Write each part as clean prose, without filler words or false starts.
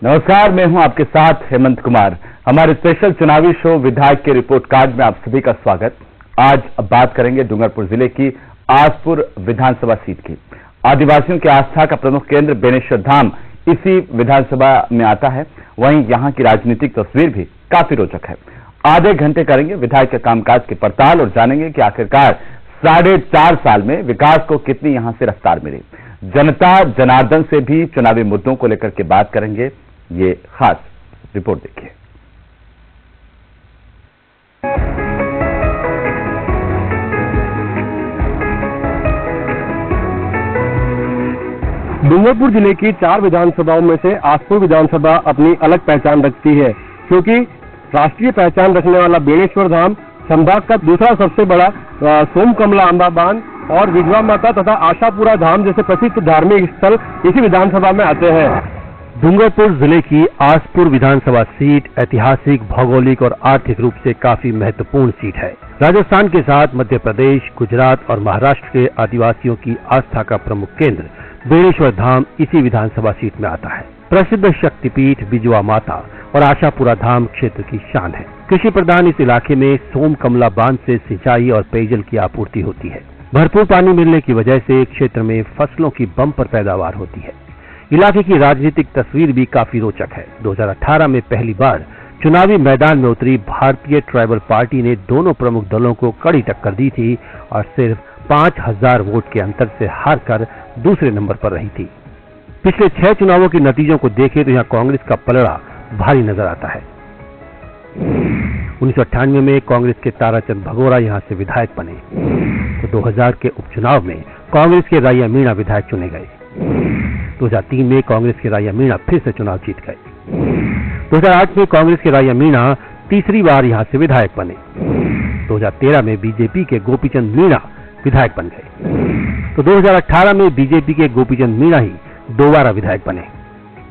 नमस्कार, मैं हूं आपके साथ हेमंत कुमार। हमारे स्पेशल चुनावी शो विधायक के रिपोर्ट कार्ड में आप सभी का स्वागत। आज बात करेंगे डूंगरपुर जिले की आसपुर विधानसभा सीट की। आदिवासियों की आस्था का प्रमुख केंद्र बेनेश्वर धाम इसी विधानसभा में आता है। वहीं यहां की राजनीतिक तस्वीर भी काफी रोचक है। आधे घंटे करेंगे विधायक के कामकाज की पड़ताल और जानेंगे कि आखिरकार 4.5 साल में विकास को कितनी यहां से रफ्तार मिली। जनता जनार्दन से भी चुनावी मुद्दों को लेकर के बात करेंगे। ये खास रिपोर्ट देखिए। डूंगरपुर जिले की 4 विधानसभाओं में से आसपुर विधानसभा अपनी अलग पहचान रखती है, क्योंकि राष्ट्रीय पहचान रखने वाला बेनेश्वर धाम, संभाग का दूसरा सबसे बड़ा सोमकमला अंबा बांध और विधवा माता तथा आशापुरा धाम जैसे प्रसिद्ध धार्मिक स्थल इसी विधानसभा में आते हैं। डूंगरपुर जिले की आसपुर विधानसभा सीट ऐतिहासिक, भौगोलिक और आर्थिक रूप से काफी महत्वपूर्ण सीट है। राजस्थान के साथ मध्य प्रदेश, गुजरात और महाराष्ट्र के आदिवासियों की आस्था का प्रमुख केंद्र बेनेश्वर धाम इसी विधानसभा सीट में आता है। प्रसिद्ध शक्तिपीठ विधवा माता और आशापुरा धाम क्षेत्र की शान है। कृषि प्रधान इस इलाके में सोमकमला बांध से सिंचाई और पेयजल की आपूर्ति होती है। भरपूर पानी मिलने की वजह से क्षेत्र में फसलों की बम्पर पैदावार होती है। इलाके की राजनीतिक तस्वीर भी काफी रोचक है। 2018 में पहली बार चुनावी मैदान में उतरी भारतीय ट्राइबल पार्टी ने दोनों प्रमुख दलों को कड़ी टक्कर दी थी और सिर्फ 5000 वोट के अंतर से हारकर दूसरे नंबर पर रही थी। पिछले 6 चुनावों के नतीजों को देखें तो यहाँ कांग्रेस का पलड़ा भारी नजर आता है। 1998 में कांग्रेस के ताराचंद भगोरा यहाँ से विधायक बने, तो 2000 के उपचुनाव में कांग्रेस के राया मीणा विधायक चुने गए। 2003 में कांग्रेस के राया मीणा फिर से चुनाव जीत गए। 2008 में कांग्रेस के राया मीणा तीसरी बार यहां से विधायक बने। 2013 में बीजेपी के गोपीचंद मीणा विधायक बन गए, तो 2018 में बीजेपी के गोपीचंद मीणा ही दोबारा विधायक बने।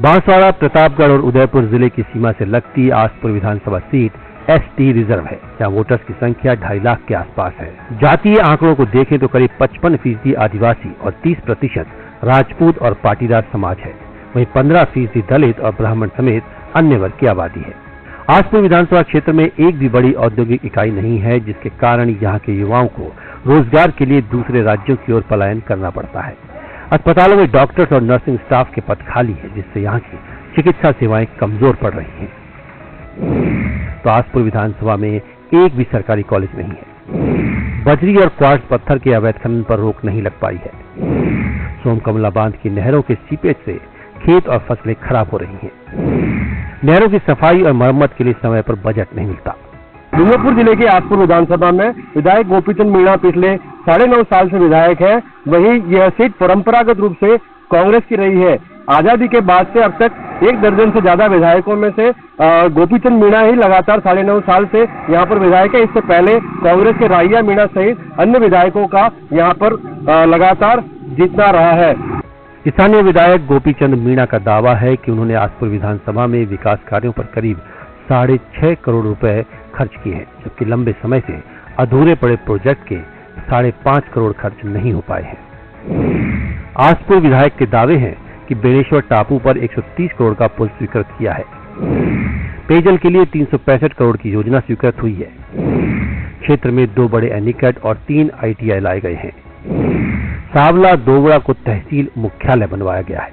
बांसवाड़ा, प्रतापगढ़ और उदयपुर जिले की सीमा से लगती आसपुर विधानसभा सीट एसटी रिजर्व है, जहां वोटर्स की संख्या 2.5 लाख के आसपास है। जातीय आंकड़ों को देखें तो करीब 55% आदिवासी और 30% राजपूत और पाटीदार समाज है। वहीं 15% दलित और ब्राह्मण समेत अन्य वर्ग की आबादी है। आसपुर विधानसभा क्षेत्र में एक भी बड़ी औद्योगिक इकाई नहीं है, जिसके कारण यहाँ के युवाओं को रोजगार के लिए दूसरे राज्यों की ओर पलायन करना पड़ता है। अस्पतालों में डॉक्टर्स और नर्सिंग स्टाफ के पद खाली है, जिससे यहाँ की चिकित्सा सेवाएं कमजोर पड़ रही हैं। तो आसपुर विधानसभा में एक भी सरकारी कॉलेज नहीं है। बजरी और क्वार्ट्ज पत्थर के अवैध खनन पर रोक नहीं लग पाई है। सोमकमला बांध की नहरों के सीपेज से खेत और फसलें खराब हो रही हैं। नहरों की सफाई और मरम्मत के लिए समय पर बजट नहीं मिलता। डूंगरपुर जिले के आसपुर विधानसभा में विधायक गोपीचंद मीणा पिछले 9.5 साल से विधायक है। वहीं यह सीट परंपरागत रूप से कांग्रेस की रही है। आजादी के बाद से अब तक 1 दर्जन से ज्यादा विधायकों में से गोपीचंद मीणा ही लगातार 9.5 साल से यहाँ पर विधायक है। इससे पहले कांग्रेस के राया मीणा सहित अन्य विधायकों का यहाँ पर लगातार जीतना रहा है। स्थानीय विधायक गोपीचंद मीणा का दावा है कि उन्होंने आसपुर विधानसभा में विकास कार्यों पर करीब 6.5 करोड़ रुपए खर्च किए हैं, जबकि लंबे समय से अधूरे पड़े प्रोजेक्ट के 5.5 करोड़ खर्च नहीं हो पाए हैं। आसपुर विधायक के दावे हैं कि बेनेश्वर टापू पर 130 करोड़ का पुल स्वीकृत किया है। पेयजल के लिए 365 करोड़ की योजना स्वीकृत हुई है। क्षेत्र में 2 बड़े एनीकट और 3 ITI लाए गए हैं। सावला दोगड़ा को तहसील मुख्यालय बनवाया गया है।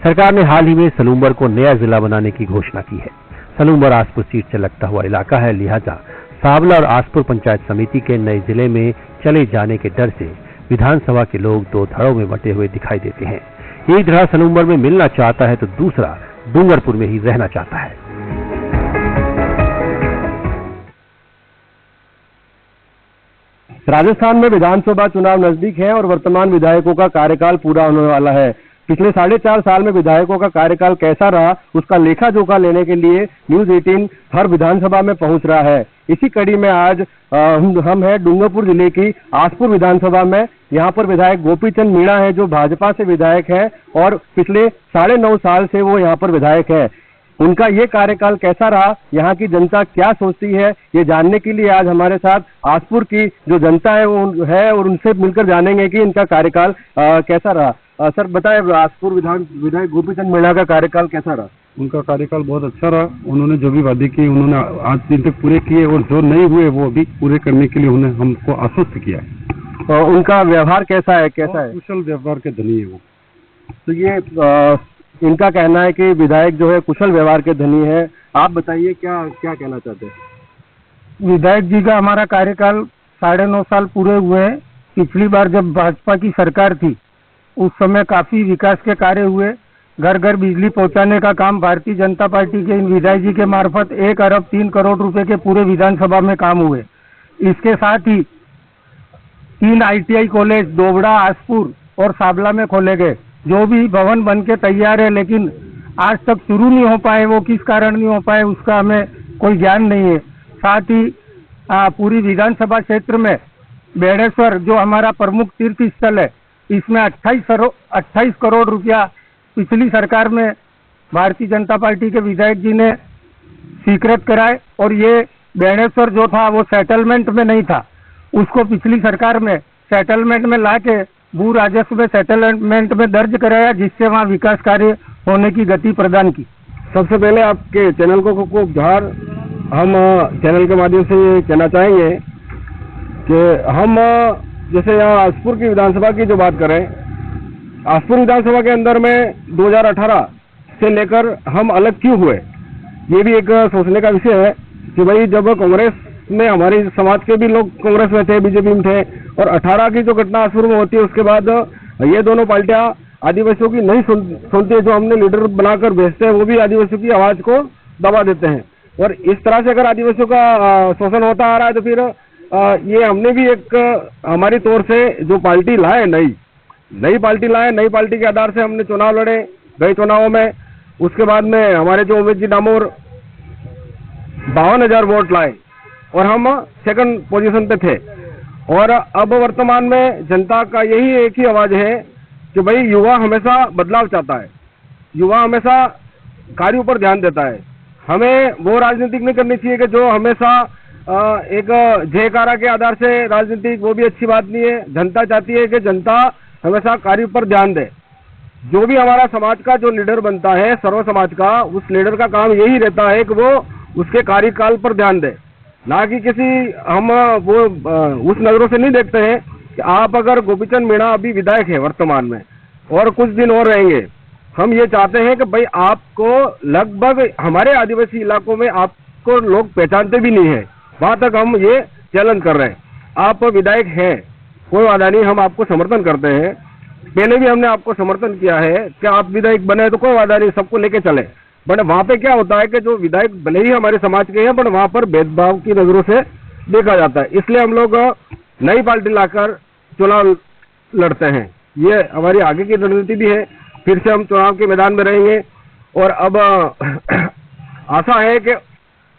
सरकार ने हाल ही में सलूंबर को नया जिला बनाने की घोषणा की है। सलूंबर आसपुर सीट से लगता हुआ इलाका है, लिहाजा सावला और आसपुर पंचायत समिति के नए जिले में चले जाने के डर से विधानसभा के लोग 2 धड़ों में बंटे हुए दिखाई देते हैं। एक धड़ा सलूंबर में मिलना चाहता है तो दूसरा डूंगरपुर में ही रहना चाहता है। राजस्थान में विधानसभा चुनाव नजदीक है और वर्तमान विधायकों का कार्यकाल पूरा होने वाला है। पिछले 4.5 साल में विधायकों का कार्यकाल कैसा रहा, उसका लेखा जोखा लेने के लिए न्यूज 18 हर विधानसभा में पहुंच रहा है। इसी कड़ी में आज हम हैं डूंगरपुर जिले की आसपुर विधानसभा में। यहाँ पर विधायक गोपीचंद मीणा है, जो भाजपा से विधायक है और पिछले 9.5 साल से वो यहाँ पर विधायक है। उनका ये कार्यकाल कैसा रहा, यहाँ की जनता क्या सोचती है, ये जानने के लिए आज हमारे साथ आसपुर की जो जनता है वो है और उनसे मिलकर जानेंगे कि इनका कार्यकाल कैसा रहा। सर बताएं, आसपुर विधायक गोपीचंद मीणा का कार्यकाल कैसा रहा? उनका कार्यकाल बहुत अच्छा रहा। उन्होंने जो भी वादे किए उन्होंने आज दिन तक पूरे किए, और जो नहीं हुए वो भी पूरे करने के लिए उन्होंने हमको आश्वस्त किया है। तो उनका व्यवहार कैसा है, कैसा और है? कुशल व्यवहार के धनी है वो। तो ये इनका कहना है कि विधायक जो है कुशल व्यवहार के धनी है। आप बताइए क्या क्या कहना चाहते हैं? विधायक जी का हमारा कार्यकाल 9.5 साल पूरे हुए हैं। पिछली बार जब भाजपा की सरकार थी उस समय काफी विकास के कार्य हुए। घर घर बिजली पहुंचाने का काम भारतीय जनता पार्टी के इन विधायक जी के मार्फत 1 अरब 3 करोड़ रुपए के पूरे विधानसभा में काम हुए। इसके साथ ही 3 ITI कॉलेज दोबड़ा, आसपुर और साबला में खोले गए, जो भी भवन बन के तैयार है, लेकिन आज तक शुरू नहीं हो पाए। वो किस कारण नहीं हो पाए उसका हमें कोई ज्ञान नहीं है। साथ ही पूरी विधानसभा क्षेत्र में बेड़ेश्वर जो हमारा प्रमुख तीर्थ स्थल है, इसमें 28 करोड़ रुपया पिछली सरकार में भारतीय जनता पार्टी के विधायक जी ने स्वीकृत कराए, और ये बेड़ेश्वर जो था वो सेटलमेंट में नहीं था, उसको पिछली सरकार में सेटलमेंट में लाके भू राजस्व में सेटलमेंट में दर्ज कराया, जिससे वहाँ विकास कार्य होने की गति प्रदान की। सबसे पहले आपके चैनल को जोहार। हम चैनल के माध्यम से ये कहना चाहेंगे कि हम जैसे यहाँ आसपुर की विधानसभा की जो बात करें, आसपुर विधानसभा के अंदर में 2018 से लेकर हम अलग क्यों हुए, ये भी एक सोचने का विषय है कि भाई जब कांग्रेस में हमारे समाज के भी लोग कांग्रेस में थे, बीजेपी में थे, और 18 की जो घटना आसपुर में होती है उसके बाद ये दोनों पार्टियां आदिवासियों की नहीं सुनती है। जो हमने लीडर बनाकर भेजते हैं वो भी आदिवासियों की आवाज को दबा देते हैं, और इस तरह से अगर आदिवासियों का शोषण होता आ रहा है तो फिर ये हमने भी एक हमारी तौर से जो पार्टी लाए, नई पार्टी लाए, नई पार्टी के आधार से हमने चुनाव लड़े, गए चुनावों में। उसके बाद में हमारे जो उमेश जी डामोर 52,000 वोट लाए और हम 2nd पोजीशन पे थे। और अब वर्तमान में जनता का यही एक ही आवाज है कि भाई युवा हमेशा बदलाव चाहता है, युवा हमेशा कार्यों पर ध्यान देता है। हमें वो राजनीतिक नहीं करनी चाहिए कि जो हमेशा एक जयकारा के आधार से राजनीतिक, वो भी अच्छी बात नहीं है। जनता चाहती है कि जनता हमेशा कार्य पर ध्यान दे। जो भी हमारा समाज का जो लीडर बनता है, सर्व समाज का, उस लीडर का काम यही रहता है कि वो उसके कार्यकाल पर ध्यान दे, ना कि किसी हम वो उस नजरों से नहीं देखते हैं कि आप अगर गोपीचंद मीणा अभी विधायक है वर्तमान में और कुछ दिन और रहेंगे, हम ये चाहते हैं कि भाई आपको लगभग हमारे आदिवासी इलाकों में आपको लोग पहचानते भी नहीं है, वहां तक हम ये चैलेंज कर रहे हैं। आप विधायक हैं, कोई वादा नहीं, हम आपको समर्थन करते हैं, पहले भी हमने आपको समर्थन किया है कि आप विधायक बने तो कोई वादा नहीं, सबको लेके चले। बट वहां पे क्या होता है कि जो विधायक भले ही हमारे समाज के हैं, बट वहां पर भेदभाव की नजरों से देखा जाता है। इसलिए हम लोग नई पार्टी लाकर चुनाव लड़ते हैं। ये हमारी आगे की रणनीति भी है। फिर से हम चुनाव के मैदान में रहेंगे, और अब आशा है कि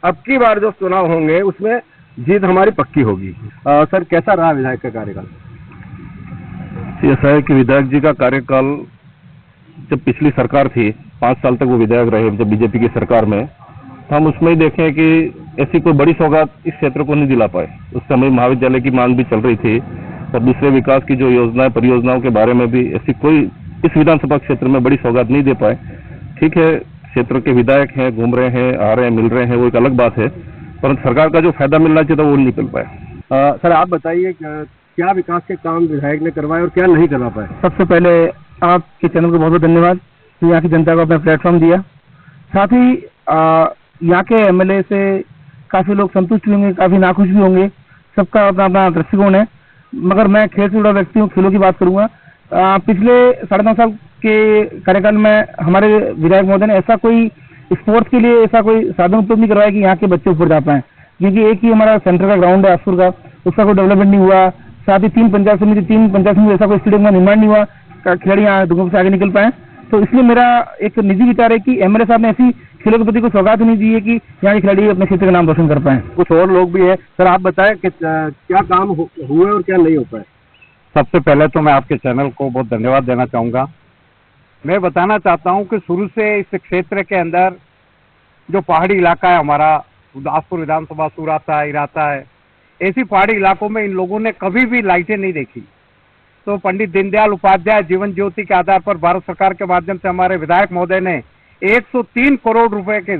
अब की बार जो चुनाव होंगे उसमें जीत हमारी पक्की होगी। सर, कैसा रहा विधायक का कार्यकाल? ऐसा है कि विधायक जी का कार्यकाल, जब पिछली सरकार थी 5 साल तक वो विधायक रहे, जब बीजेपी की सरकार में, तो हम उसमें ही देखें कि ऐसी कोई बड़ी सौगात इस क्षेत्र को नहीं दिला पाए। उस समय महाविद्यालय की मांग भी चल रही थी, और दूसरे विकास की जो योजनाएं, परियोजनाओं के बारे में भी ऐसी कोई इस विधानसभा क्षेत्र में बड़ी सौगात नहीं दे पाए। ठीक है, क्षेत्र के विधायक हैं, घूम रहे हैं, आ रहे हैं, मिल रहे हैं, वो एक अलग बात है, परंतु सरकार का जो फायदा मिलना चाहिए था वो नहीं मिल पाया। सर, आप बताइए क्या विकास के काम विधायक ने करवाए और क्या नहीं करवा पाए? सबसे पहले आपके चैनल को बहुत बहुत धन्यवाद कि यहाँ की जनता को अपना प्लेटफॉर्म दिया। साथ ही यहाँ के MLA से काफी लोग संतुष्ट भी होंगे, काफी नाखुश भी होंगे, सबका अपना अपना दृष्टिकोण है। मगर मैं खेल से जुड़ा व्यक्ति हूँ, खेलों की बात करूंगा। पिछले 9.5 साल के कार्यकाल में हमारे विधायक महोदय ने ऐसा कोई स्पोर्ट्स के लिए ऐसा कोई साधन उपलब्ध नहीं करवाया कि यहाँ के बच्चे ऊपर जा पाए, क्योंकि एक ही हमारा सेंटर का ग्राउंड है आसपुर का, उसका कोई डेवलपमेंट नहीं हुआ। साथ ही 3 पंचायत समिति ऐसा कोई स्टेडियम का निर्माण नहीं हुआ, खिलाड़ी यहाँ दुर्गम से आगे निकल पाए। तो इसलिए मेरा एक निजी विचार है कि MLA साहब ने ऐसी खेलों के प्रति कोई सौगात नहीं दी है कि यहाँ के खिलाड़ी अपने क्षेत्र का नाम रोशन कर पाए। कुछ और लोग भी हैं। सर, आप बताएं कि क्या काम हुए और क्या नहीं हो पाए? सबसे पहले तो मैं आपके चैनल को बहुत धन्यवाद देना चाहूँगा। मैं बताना चाहता हूँ कि शुरू से इस क्षेत्र के अंदर जो पहाड़ी इलाका है हमारा, आसपुर विधानसभा, सुराता है, इराता है, ऐसी पहाड़ी इलाकों में इन लोगों ने कभी भी लाइटें नहीं देखी। तो पंडित दीनदयाल उपाध्याय जीवन ज्योति के आधार पर भारत सरकार के माध्यम से हमारे विधायक महोदय ने 103 करोड़ रुपए के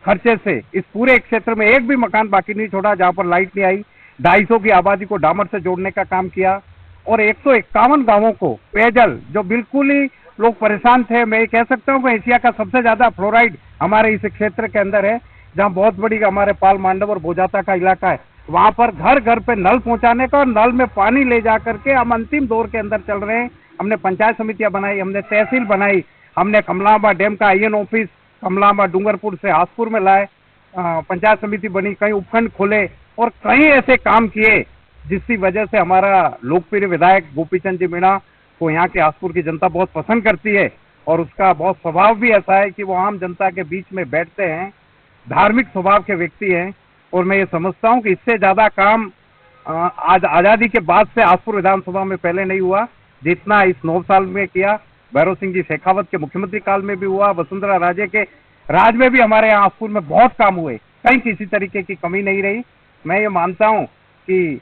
खर्चे से इस पूरे क्षेत्र में एक भी मकान बाकी नहीं छोड़ा जहां पर लाइट नहीं आई। 250 की आबादी को डामर से जोड़ने का काम किया और 151 गांवों को पेयजल, जो बिल्कुल ही लोग परेशान थे, मैं कह सकता हूं कि एशिया का सबसे ज्यादा फ्लोराइड हमारे इस क्षेत्र के अंदर है, जहां बहुत बड़ी हमारे पाल मांडव और बोजाता का इलाका है, वहां पर घर घर पे नल पहुंचाने का और नल में पानी ले जा करके हम अंतिम दौर के अंदर चल रहे हैं। हमने पंचायत समितियां बनाई, हमने तहसील बनाई, हमने कमलाबा डैम का आईएन ऑफिस कमलाबा डूंगरपुर से हासपुर में लाए, पंचायत समिति बनी, कई उपखंड खोले और कई ऐसे काम किए जिसकी वजह से हमारा लोकप्रिय विधायक गोपीचंद जी मीणा को यहाँ के हासपुर की जनता बहुत पसंद करती है और उसका बहुत स्वभाव भी ऐसा है कि वो आम जनता के बीच में बैठते हैं, धार्मिक स्वभाव के व्यक्ति हैं। और मैं ये समझता हूँ कि इससे ज्यादा काम आज आजादी के बाद से हासपुर विधानसभा में पहले नहीं हुआ, जितना इस 9 साल में किया। भैरव सिंह जी शेखावत के मुख्यमंत्री काल में भी हुआ, वसुंधरा राजे के राज में भी हमारे यहाँ हासपुर में बहुत काम हुए, कहीं किसी तरीके की कमी नहीं रही। मैं ये मानता हूँ कि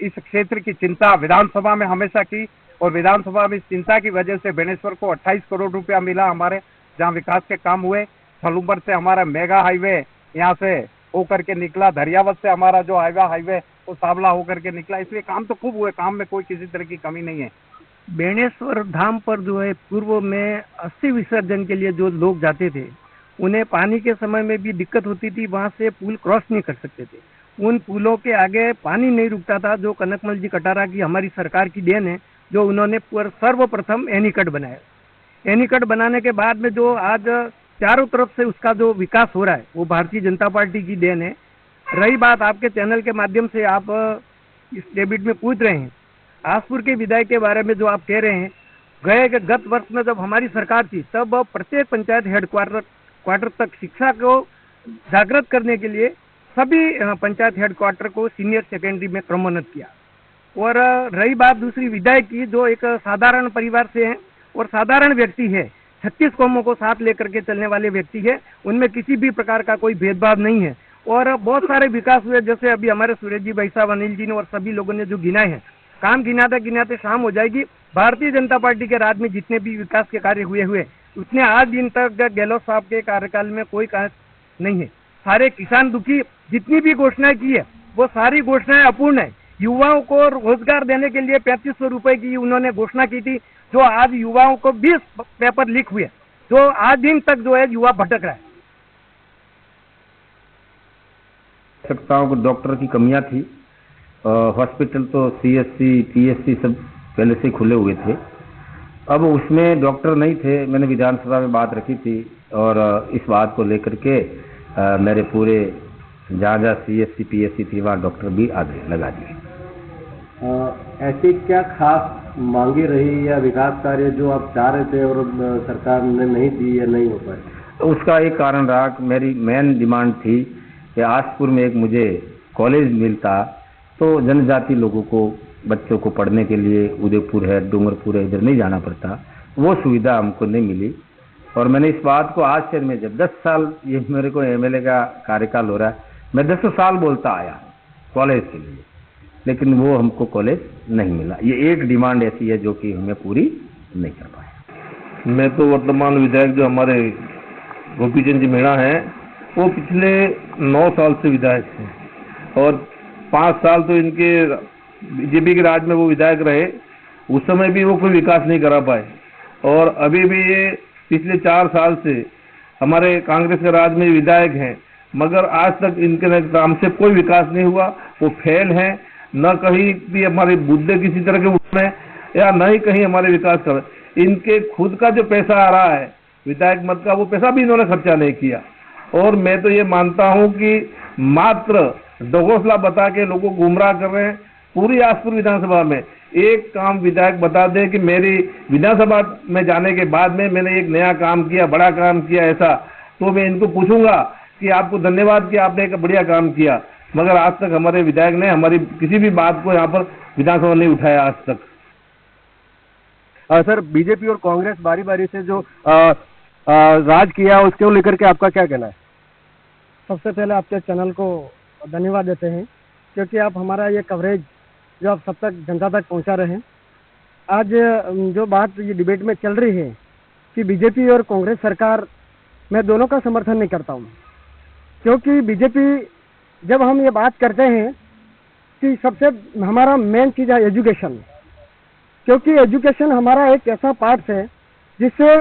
इस क्षेत्र की चिंता विधानसभा में हमेशा की और विधानसभा में इस चिंता की वजह से बेनेश्वर को 28 करोड़ रुपया मिला हमारे, जहाँ विकास के काम हुए। सलूबर से हमारा मेगा हाईवे यहाँ से होकर के निकला, धरियावत से हमारा जो हाईवे वो सावला होकर के निकला, इसलिए काम तो खूब हुए, काम में कोई किसी तरह की कमी नहीं है। बेणेश्वर धाम पर जो है पूर्व में अस्थि विसर्जन के लिए जो लोग जाते थे, उन्हें पानी के समय में भी दिक्कत होती थी, वहां से पुल क्रॉस नहीं कर सकते थे, उन पुलों के आगे पानी नहीं रुकता था। जो कनकमल जी कटारा की हमारी सरकार की देन है, जो उन्होंने सर्वप्रथम एनीकट बनाया। एनीकट बनाने के बाद में जो आज चारों तरफ से उसका जो विकास हो रहा है वो भारतीय जनता पार्टी की देन है। रही बात आपके चैनल के माध्यम से आप इस डेबिट में पूछ रहे हैं, हासपुर के विधायक के बारे में जो आप कह रहे हैं, गत वर्ष में जब हमारी सरकार थी तब प्रत्येक पंचायत हेडक्वार्टर तक शिक्षा को जागृत करने के लिए सभी पंचायत हेडक्वार्टर को सीनियर सेकेंडरी में क्रमोन्नत किया। और रही बात दूसरी विधायक की, जो एक साधारण परिवार से हैं और साधारण व्यक्ति है, 36 कौमों को साथ लेकर के चलने वाले व्यक्ति है, उनमें किसी भी प्रकार का कोई भेदभाव नहीं है और बहुत सारे विकास हुए। जैसे अभी हमारे सूरज जी भाई साहब, अनिल जी ने और सभी लोगों ने जो गिनाए हैं, काम गिनाते शाम हो जाएगी। भारतीय जनता पार्टी के राज में जितने भी विकास के कार्य हुए उतने आज दिन तक गहलोत साहब के कार्यकाल में कोई कार्य नहीं है। सारे किसान दुखी, जितनी भी घोषणाएं की है वो सारी घोषणाएं अपूर्ण है। युवाओं को रोजगार देने के लिए 3500 रुपए की उन्होंने घोषणा की थी, जो आज युवाओं को 20 पेपर लीक हुए, जो आज दिन तक जो है युवा भटक रहा है। सकता हूँ कि डॉक्टर की कमियां थी, हॉस्पिटल तो सीएससी पीएससी सब पहले से खुले हुए थे, अब उसमें डॉक्टर नहीं थे। मैंने विधानसभा में बात रखी थी और इस बात को लेकर के मेरे पूरे जहाँ जहाँ सीएससी पीएससी थी वहाँ डॉक्टर भी आगे लगा दिए। ऐसी क्या खास मांगे रही या विकास कार्य जो आप चाह रहे थे और सरकार ने नहीं दी या नहीं हो पाए? उसका एक कारण रहा कि मेरी मेन डिमांड थी कि हासपुर में एक मुझे कॉलेज मिलता तो जनजाति लोगों को, बच्चों को पढ़ने के लिए उदयपुर है, डूंगरपुर है, इधर नहीं जाना पड़ता। वो सुविधा हमको नहीं मिली और मैंने इस बात को आज से में जब 10 साल ये मेरे को एमएलए का कार्यकाल हो रहा है, मैं 10 साल बोलता आया कॉलेज के लिए, लेकिन वो हमको कॉलेज नहीं मिला। ये एक डिमांड ऐसी है जो कि हमें पूरी नहीं कर पाया। मैं तो वर्तमान विधायक जो हमारे गोपीचंद जी मीणा हैं, वो पिछले 9 साल से विधायक हैं और 5 साल तो इनके बीजेपी के राज में वो विधायक रहे, उस समय भी वो कोई विकास नहीं करा पाए और अभी भी ये पिछले 4 साल से हमारे कांग्रेस के राज में विधायक हैं, मगर आज तक इनके काम से कोई विकास नहीं हुआ। वो फेल हैं, न कहीं भी हमारे मुद्दे किसी तरह के उसमें या न ही कहीं हमारे विकास कर। इनके खुद का जो पैसा आ रहा है विधायक मत का, वो पैसा भी इन्होंने खर्चा नहीं किया और मैं तो ये मानता हूँ कि मात्र डोगोसला बता के लोगों को गुमराह कर रहे हैं। पूरी हासपुर विधानसभा में एक काम विधायक बता दे कि मेरी विधानसभा में जाने के बाद में मैंने एक नया काम किया, बड़ा काम किया, ऐसा तो मैं इनको पूछूंगा कि आपको धन्यवाद कि आपने एक बढ़िया काम किया, मगर आज तक हमारे विधायक ने हमारी किसी भी बात को यहाँ पर विधानसभा नहीं उठाया आज तक। सर, बीजेपी और कांग्रेस बारी बारी से जो राज किया उसको लेकर के आपका क्या कहना है? सबसे पहले आपके चैनल को धन्यवाद देते हैं क्योंकि आप हमारा ये कवरेज जो आप सब तक जनता तक पहुंचा रहे हैं। आज जो बात ये डिबेट में चल रही है कि बीजेपी और कांग्रेस सरकार, मैं दोनों का समर्थन नहीं करता हूँ। क्योंकि बीजेपी, जब हम ये बात करते हैं कि सबसे हमारा मेन चीज़ है एजुकेशन, क्योंकि एजुकेशन हमारा एक ऐसा पार्ट है जिससे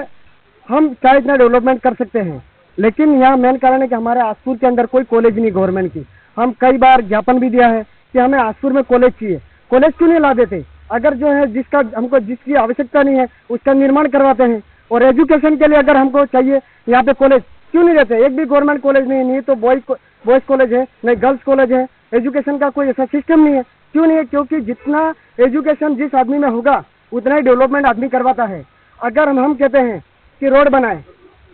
हम चाहे इतना डेवलपमेंट कर सकते हैं, लेकिन यहाँ मेन कारण है कि हमारे आसपुर के अंदर कोई कॉलेज नहीं गवर्नमेंट की। हम कई बार ज्ञापन भी दिया है कि हमें आसपुर में कॉलेज चाहिए, कॉलेज क्यों नहीं ला देते? अगर जो है जिसकी आवश्यकता नहीं है उसका निर्माण करवाते हैं। और एजुकेशन के लिए अगर हमको चाहिए यहाँ पे कॉलेज क्यों नहीं देते? एक भी गवर्नमेंट कॉलेज नहीं तो बॉयज कॉलेज है, नहीं गर्ल्स कॉलेज है। एजुकेशन का कोई ऐसा सिस्टम नहीं है। क्यों नहीं है? क्योंकि जितना एजुकेशन जिस आदमी में होगा उतना ही डेवलपमेंट आदमी करवाता है। अगर हम कहते हैं कि रोड बनाए,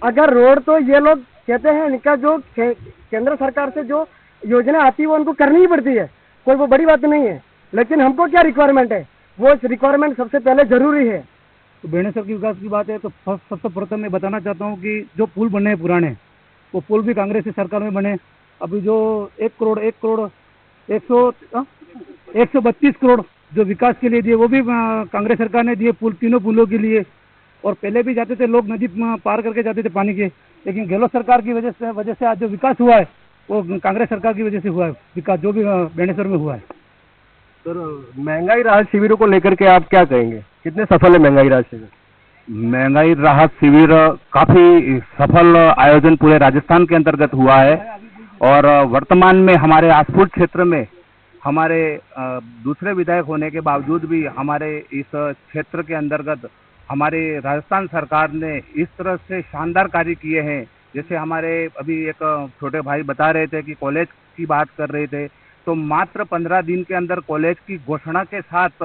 अगर रोड तो ये लोग कहते हैं इनका जो केंद्र सरकार से जो योजना आती है वो उनको करनी ही पड़ती है, कोई वो बड़ी बात नहीं है। लेकिन हमको क्या रिक्वायरमेंट है, वो रिक्वायरमेंट सबसे पहले जरूरी है। तो बेणेसर की विकास की बात है तो सबसे प्रथम मैं बताना चाहता हूँ कि जो पुल बने हैं पुराने, वो पुल भी कांग्रेस की सरकार में बने। अभी जो 132 करोड़ जो विकास के लिए दिए वो भी कांग्रेस सरकार ने दिए, तीनों पुलों के लिए। और पहले भी जाते थे लोग, नदी पार करके जाते थे पानी के, लेकिन गहलोत सरकार की वजह से आज जो विकास हुआ है वो कांग्रेस सरकार की वजह से हुआ है, विकास जो भी बेणेसर में हुआ है। सर, महंगाई राहत शिविरों को लेकर के आप क्या कहेंगे, कितने सफल है महंगाई राहत शिविर? महंगाई राहत शिविर काफी सफल आयोजन पूरे राजस्थान के अंतर्गत हुआ है और वर्तमान में हमारे आसपुर क्षेत्र में हमारे दूसरे विधायक होने के बावजूद भी हमारे इस क्षेत्र के अंतर्गत हमारे राजस्थान सरकार ने इस तरह से शानदार कार्य किए हैं। जैसे हमारे अभी एक छोटे भाई बता रहे थे कि कॉलेज की बात कर रहे थे, तो मात्र 15 दिन के अंदर कॉलेज की घोषणा के साथ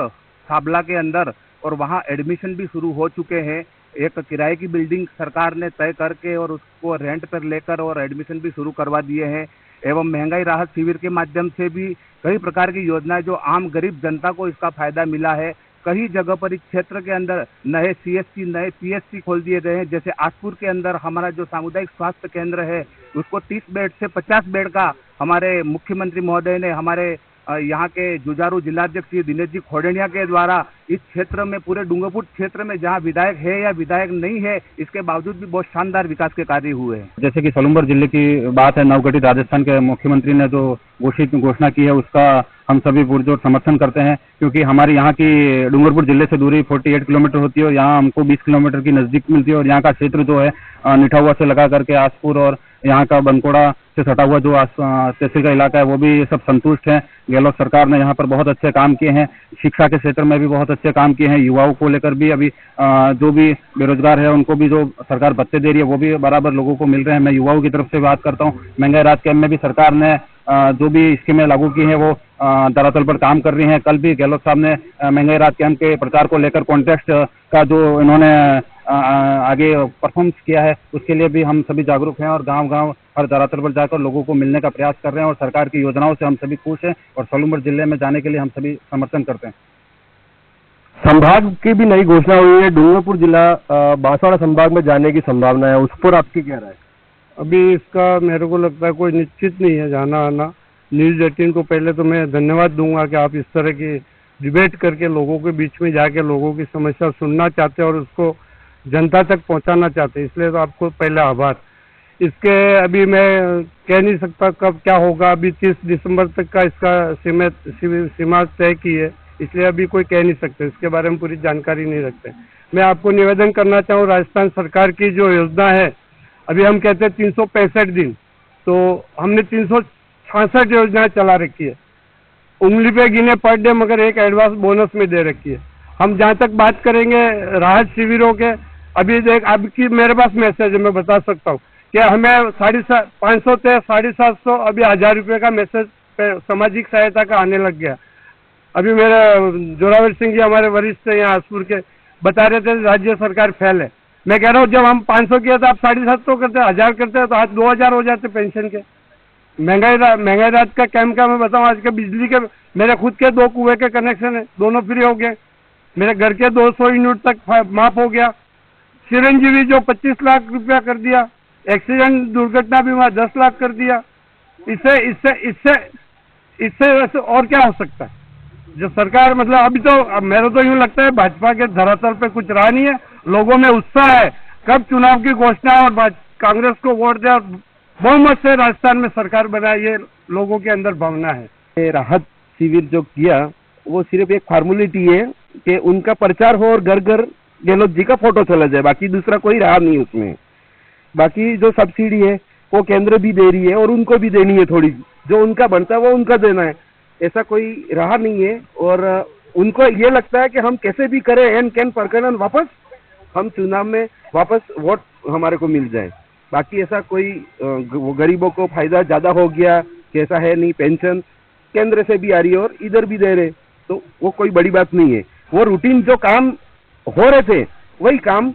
साबला के अंदर और वहां एडमिशन भी शुरू हो चुके हैं। एक किराए की बिल्डिंग सरकार ने तय करके और उसको रेंट पर लेकर और एडमिशन भी शुरू करवा दिए हैं। एवं महंगाई राहत शिविर के माध्यम से भी कई प्रकार की योजनाएं जो आम गरीब जनता को इसका फायदा मिला है। कई जगह पर इस क्षेत्र के अंदर नए CSC, नए PSC खोल दिए गए हैं। जैसे आसपुर के अंदर हमारा जो सामुदायिक स्वास्थ्य केंद्र है उसको 30 बेड से 50 बेड का हमारे मुख्यमंत्री महोदय ने हमारे यहाँ के जुझारू जिलाध्यक्ष दिनेश जी खोडनिया के द्वारा इस क्षेत्र में, पूरे डूंगरपुर क्षेत्र में जहाँ विधायक है या विधायक नहीं है, इसके बावजूद भी बहुत शानदार विकास के कार्य हुए हैं। जैसे कि सोलुम्बर जिले की बात है, नवगठित राजस्थान के मुख्यमंत्री ने जो घोषणा की है उसका हम सभी पुरजोर समर्थन करते हैं, क्योंकि हमारी यहाँ की डूंगरपुर जिले से दूरी 48 किलोमीटर होती है और यहाँ हमको 20 किलोमीटर की नजदीक मिलती है। और यहाँ का क्षेत्र जो है निठाहुआ से लगा करके आसपुर और यहाँ का बनकोड़ा से सटा हुआ जो तहसील का इलाका है वो भी सब संतुष्ट हैं। गहलोत सरकार ने यहाँ पर बहुत अच्छे काम किए हैं, शिक्षा के क्षेत्र में भी बहुत अच्छे काम किए हैं। युवाओं को लेकर भी अभी जो भी बेरोजगार है उनको भी जो सरकार भत्ते दे रही है वो भी बराबर लोगों को मिल रहे हैं। मैं युवाओं की तरफ से बात करता हूँ। महंगाई राहत कैंप में भी सरकार ने जो भी स्कीमें लागू की हैं वो धरातल पर काम कर रही हैं। कल भी गहलोत साहब ने महंगाई राहत कैंप के प्रचार को लेकर कॉन्टेस्ट का जो इन्होंने आगे परफॉर्मेंस किया है उसके लिए भी हम सभी जागरूक हैं और गांव-गांव हर धरातल पर जाकर लोगों को मिलने का प्रयास कर रहे हैं और सरकार की योजनाओं से हम सभी खुश हैं और सोलुम्बर जिले में जाने के लिए हम सभी समर्थन करते हैं। संभाग की भी नई घोषणा हुई है, डूंगरपुर जिला बांसवाड़ा संभाग में जाने की संभावना है, उस पर आपकी क्या राय है? अभी इसका मेरे को लगता है कोई निश्चित नहीं है जाना आना। न्यूज़ 18 को पहले तो मैं धन्यवाद दूंगा कि आप इस तरह की डिबेट करके लोगों के बीच में जाके लोगों की समस्या सुनना चाहते हैं और उसको जनता तक पहुंचाना चाहते हैं, इसलिए तो आपको पहले आभार। इसके अभी मैं कह नहीं सकता कब क्या होगा, अभी 30 दिसंबर तक का इसका सीमा तय की है, इसलिए अभी कोई कह नहीं सकते, इसके बारे में पूरी जानकारी नहीं रखते। मैं आपको निवेदन करना चाहूँ, राजस्थान सरकार की जो योजना है, अभी हम कहते हैं 365 दिन, तो हमने 366 योजनाएं चला रखी है। उंगली पे गिने पर डे, मगर एक एडवांस बोनस में दे रखी है। हम जहाँ तक बात करेंगे राहत शिविरों के, अभी देख आपकी मेरे पास मैसेज है, मैं बता सकता हूँ कि हमें 550 से 750 अभी 1000 रुपये का मैसेज सामाजिक सहायता का आने लग गया। अभी मेरे जोरावर सिंह जी हमारे वरिष्ठ यहाँ आसपुर के बता रहे थे राज्य सरकार फेल है। मैं कह रहा हूँ जब हम 500 किया तो आप 750 करते, 1000 करते हैं तो आज 2000 हो जाते पेंशन के। महंगाई राहत का कैंप का मैं बताऊँ, आज के बिजली के मेरे खुद के 2 कुएं के कनेक्शन है, दोनों फ्री हो गए। मेरे घर के 200 यूनिट तक माफ हो गया। चिरंजीवी जो 25 लाख रुपया कर दिया, एक्सीडेंट दुर्घटना बीमा 10 लाख कर दिया। इससे वैसे और क्या हो सकता है? जो सरकार मतलब अभी तो मेरे तो यूँ लगता है भाजपा के धरातल पे कुछ रहा नहीं है, लोगों में उत्साह है। कब चुनाव की घोषणा और कांग्रेस को वोट दे और बहुमत से राजस्थान में सरकार बनाए, ये लोगों के अंदर भावना है। ये राहत शिविर जो किया वो सिर्फ एक फॉर्मेलिटी है कि उनका प्रचार हो और घर घर गहलोत जी का फोटो चला जाए, बाकी दूसरा कोई रहा नहीं उसमें। बाकी जो सब्सिडी है वो केंद्र भी दे रही है और उनको भी देनी है, थोड़ी जो उनका बनता है वो उनका देना है, ऐसा कोई रहा नहीं है। और उनको ये लगता है कि हम कैसे भी करें एन कैन परकन वापस हम चुनाव में वापस वोट हमारे को मिल जाए। बाकी ऐसा कोई गरीबों को फायदा ज्यादा हो गया कैसा है नहीं, पेंशन केंद्र से भी आ रही है और इधर भी दे रहे, तो वो कोई बड़ी बात नहीं है। वो रूटीन जो काम हो रहे थे वही काम